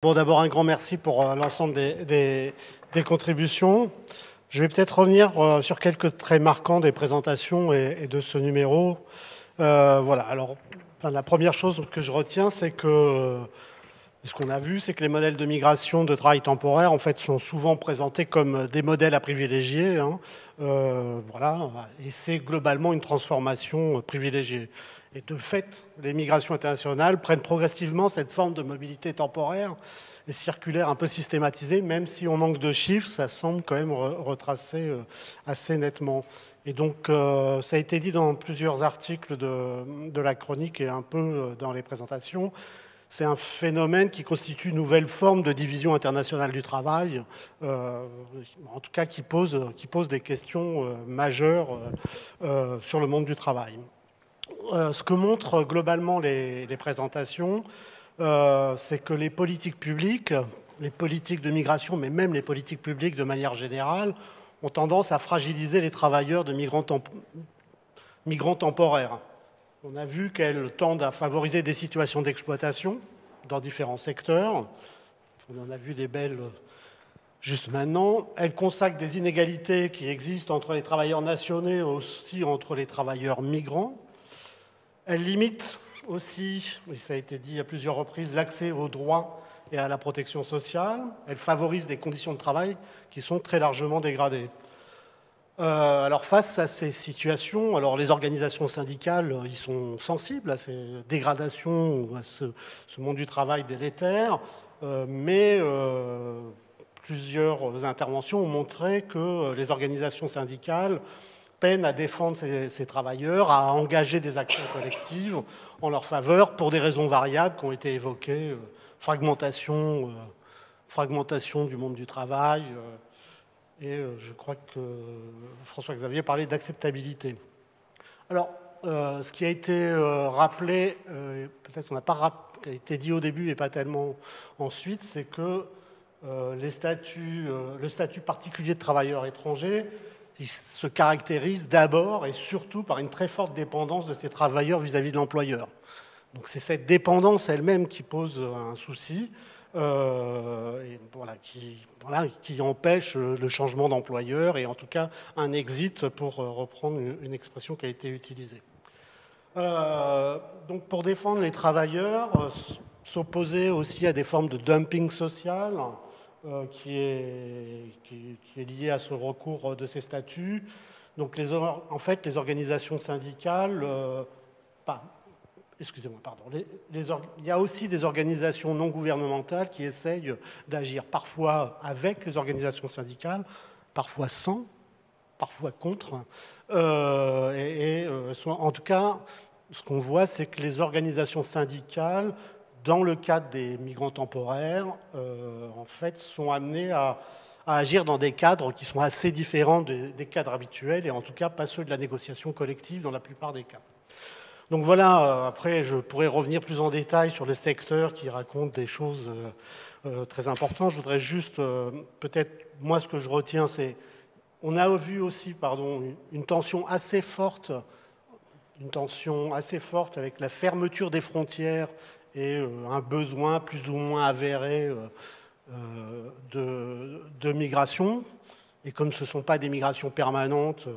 Bon, d'abord, un grand merci pour l'ensemble des contributions. Je vais peut-être revenir sur quelques traits marquants des présentations et de ce numéro. Voilà, alors, la première chose que je retiens, c'est que ce qu'on a vu, c'est que les modèles de migration de travail temporaire, en fait, sont souvent présentés comme des modèles à privilégier. Voilà, et c'est globalement une transformation privilégiée. Et de fait, les migrations internationales prennent progressivement cette forme de mobilité temporaire et circulaire un peu systématisée, même si on manque de chiffres, ça semble quand même retracé assez nettement. Et donc, ça a été dit dans plusieurs articles de la chronique et un peu dans les présentations. C'est un phénomène qui constitue une nouvelle forme de division internationale du travail, en tout cas qui pose des questions majeures sur le monde du travail. Ce que montrent globalement les présentations, c'est que les politiques publiques, les politiques de migration, mais même les politiques publiques de manière générale, ont tendance à fragiliser les travailleurs de migrants temporaires. On a vu qu'elles tendent à favoriser des situations d'exploitation dans différents secteurs. On en a vu des belles juste maintenant. Elles consacrent des inégalités qui existent entre les travailleurs nationaux et aussi entre les travailleurs migrants. Elles limitent aussi, et ça a été dit à plusieurs reprises, l'accès aux droits et à la protection sociale. Elles favorisent des conditions de travail qui sont très largement dégradées. Alors face à ces situations, alors les organisations syndicales, ils sont sensibles à ces dégradations, à ce monde du travail délétère, mais plusieurs interventions ont montré que les organisations syndicales peinent à défendre ces travailleurs, à engager des actions collectives en leur faveur pour des raisons variables qui ont été évoquées, fragmentation du monde du travail, et je crois que François-Xavier parlait d'acceptabilité. Alors, ce qui a été rappelé, peut-être qu'on n'a pas été dit au début et pas tellement ensuite, c'est que le statut particulier de travailleur étranger, il se caractérise d'abord et surtout par une très forte dépendance de ces travailleurs vis-à-vis de l'employeur. Donc c'est cette dépendance elle-même qui pose un souci. Et qui empêche le changement d'employeur et en tout cas un exit, pour reprendre une expression qui a été utilisée. Donc pour défendre les travailleurs, s'opposer aussi à des formes de dumping social qui est lié à ce recours de ces statuts. Donc en fait, les organisations syndicales, excusez-moi, pardon. Il y a aussi des organisations non gouvernementales qui essayent d'agir parfois avec les organisations syndicales, parfois sans, parfois contre. En tout cas, ce qu'on voit, c'est que les organisations syndicales, dans le cadre des migrants temporaires, en fait, sont amenées à agir dans des cadres qui sont assez différents des cadres habituels, et en tout cas pas ceux de la négociation collective dans la plupart des cas. Donc voilà, après je pourrais revenir plus en détail sur les secteurs qui racontent des choses très importantes. Je voudrais juste, peut-être, moi ce que je retiens, c'est, on a vu aussi, une tension assez forte avec la fermeture des frontières et un besoin plus ou moins avéré de migration. Et comme ce ne sont pas des migrations permanentes,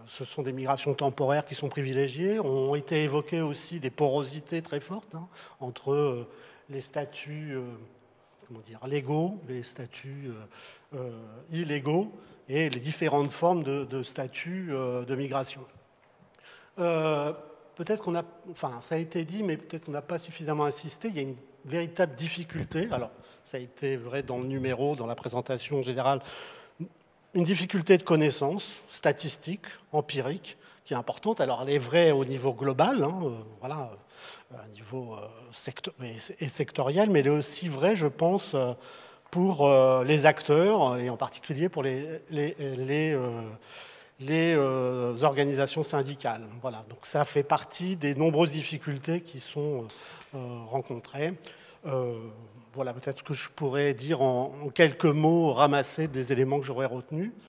ce sont des migrations temporaires qui sont privilégiées. Ont été évoquées aussi des porosités très fortes entre les statuts légaux, les statuts illégaux et les différentes formes de statuts de migration. Peut-être qu'on a, ça a été dit, mais peut-être qu'on n'a pas suffisamment insisté. Il y a une véritable difficulté. Alors, ça a été vrai dans le numéro, dans la présentation générale. Une difficulté de connaissance statistique, empirique, qui est importante. Alors, elle est vraie au niveau global, voilà, à niveau sectoriel, mais elle est aussi vraie, je pense, pour les acteurs, et en particulier pour les organisations syndicales. Voilà, donc ça fait partie des nombreuses difficultés qui sont rencontrées. Voilà peut-être ce que je pourrais dire en quelques mots, ramasser des éléments que j'aurais retenus.